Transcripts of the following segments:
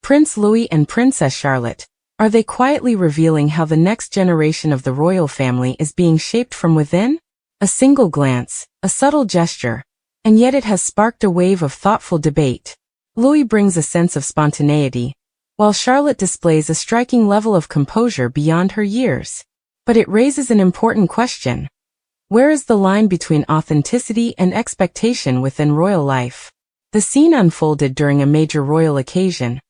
Prince Louis and Princess Charlotte, are they quietly revealing how the next generation of the royal family is being shaped from within? A single glance, a subtle gesture, and yet it has sparked a wave of thoughtful debate. Louis brings a sense of spontaneity, while Charlotte displays a striking level of composure beyond her years. But it raises an important question. Where is the line between authenticity and expectation within royal life? The scene unfolded during a major royal occasion,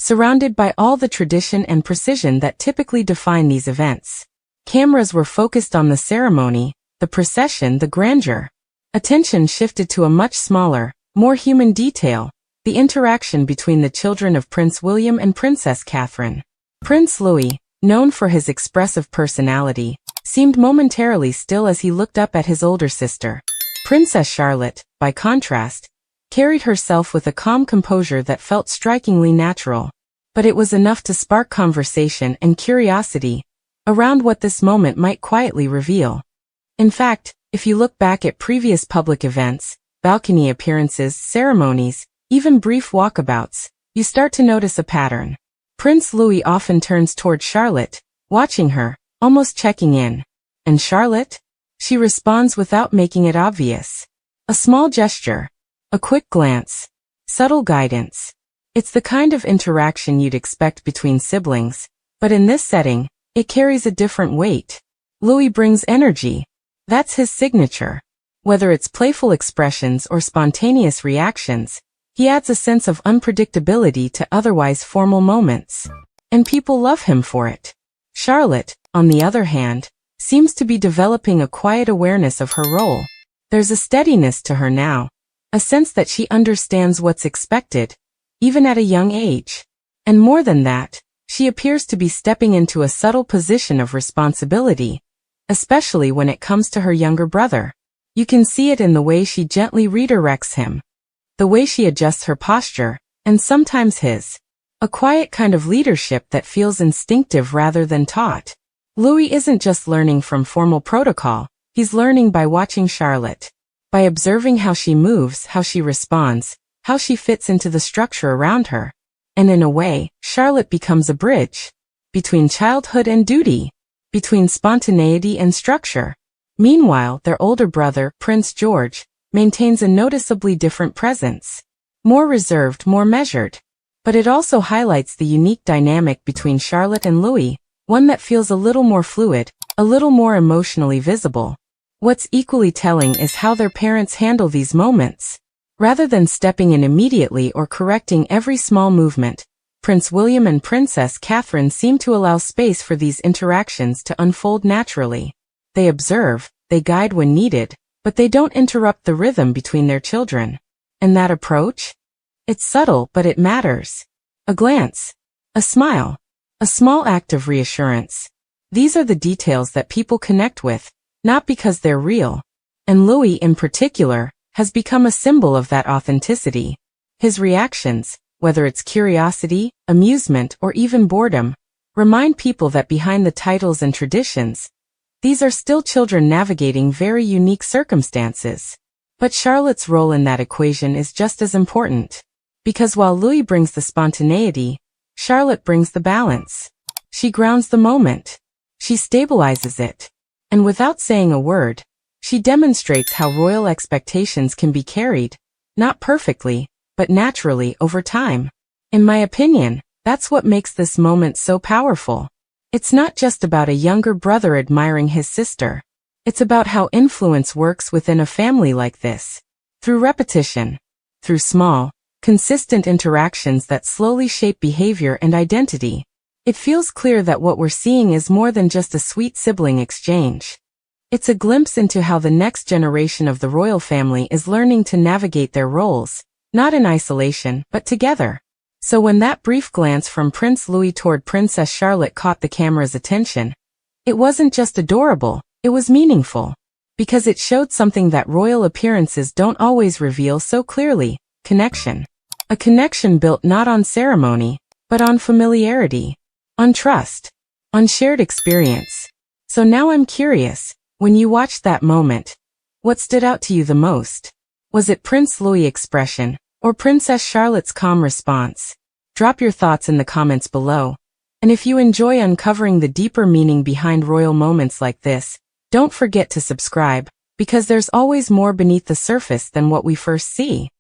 surrounded by all the tradition and precision that typically define these events. Cameras were focused on the ceremony, the procession, the grandeur. Attention shifted to a much smaller, more human detail, the interaction between the children of Prince William and Princess Catherine. Prince Louis, known for his expressive personality, seemed momentarily still as he looked up at his older sister. Princess Charlotte, by contrast, carried herself with a calm composure that felt strikingly natural. But it was enough to spark conversation and curiosity around what this moment might quietly reveal. In fact, if you look back at previous public events, balcony appearances, ceremonies, even brief walkabouts, you start to notice a pattern. Prince Louis often turns toward Charlotte, watching her, almost checking in. And Charlotte? She responds without making it obvious. A small gesture, a quick glance, subtle guidance. It's the kind of interaction you'd expect between siblings, but in this setting, it carries a different weight. Louis brings energy. That's his signature. Whether it's playful expressions or spontaneous reactions, he adds a sense of unpredictability to otherwise formal moments. And people love him for it. Charlotte, on the other hand, seems to be developing a quiet awareness of her role. There's a steadiness to her now, a sense that she understands what's expected, even at a young age. And more than that, she appears to be stepping into a subtle position of responsibility, especially when it comes to her younger brother. You can see it in the way she gently redirects him, the way she adjusts her posture, and sometimes his. A quiet kind of leadership that feels instinctive rather than taught. Louis isn't just learning from formal protocol, he's learning by watching Charlotte, by observing how she moves, how she responds, how she fits into the structure around her. And in a way, Charlotte becomes a bridge between childhood and duty, between spontaneity and structure. Meanwhile, their older brother, Prince George, maintains a noticeably different presence. More reserved, more measured. But it also highlights the unique dynamic between Charlotte and Louis, one that feels a little more fluid, a little more emotionally visible. What's equally telling is how their parents handle these moments. Rather than stepping in immediately or correcting every small movement, Prince William and Princess Catherine seem to allow space for these interactions to unfold naturally. They observe, they guide when needed, but they don't interrupt the rhythm between their children. And that approach? It's subtle, but it matters. A glance, a smile, a small act of reassurance. These are the details that people connect with, not because they're real. And Louis, in particular, has become a symbol of that authenticity. His reactions, whether it's curiosity, amusement, or even boredom, remind people that behind the titles and traditions, these are still children navigating very unique circumstances. But Charlotte's role in that equation is just as important. Because while Louis brings the spontaneity, Charlotte brings the balance. She grounds the moment. She stabilizes it. And without saying a word, she demonstrates how royal expectations can be carried, not perfectly, but naturally over time. In my opinion, that's what makes this moment so powerful. It's not just about a younger brother admiring his sister. It's about how influence works within a family like this. Through repetition. Through small, consistent interactions that slowly shape behavior and identity. It feels clear that what we're seeing is more than just a sweet sibling exchange. It's a glimpse into how the next generation of the royal family is learning to navigate their roles, not in isolation, but together. So when that brief glance from Prince Louis toward Princess Charlotte caught the camera's attention, it wasn't just adorable, it was meaningful. Because it showed something that royal appearances don't always reveal so clearly: connection. A connection built not on ceremony, but on familiarity, on trust, on shared experience. So now I'm curious, when you watched that moment, what stood out to you the most? Was it Prince Louis' expression, or Princess Charlotte's calm response? Drop your thoughts in the comments below. And if you enjoy uncovering the deeper meaning behind royal moments like this, don't forget to subscribe, because there's always more beneath the surface than what we first see.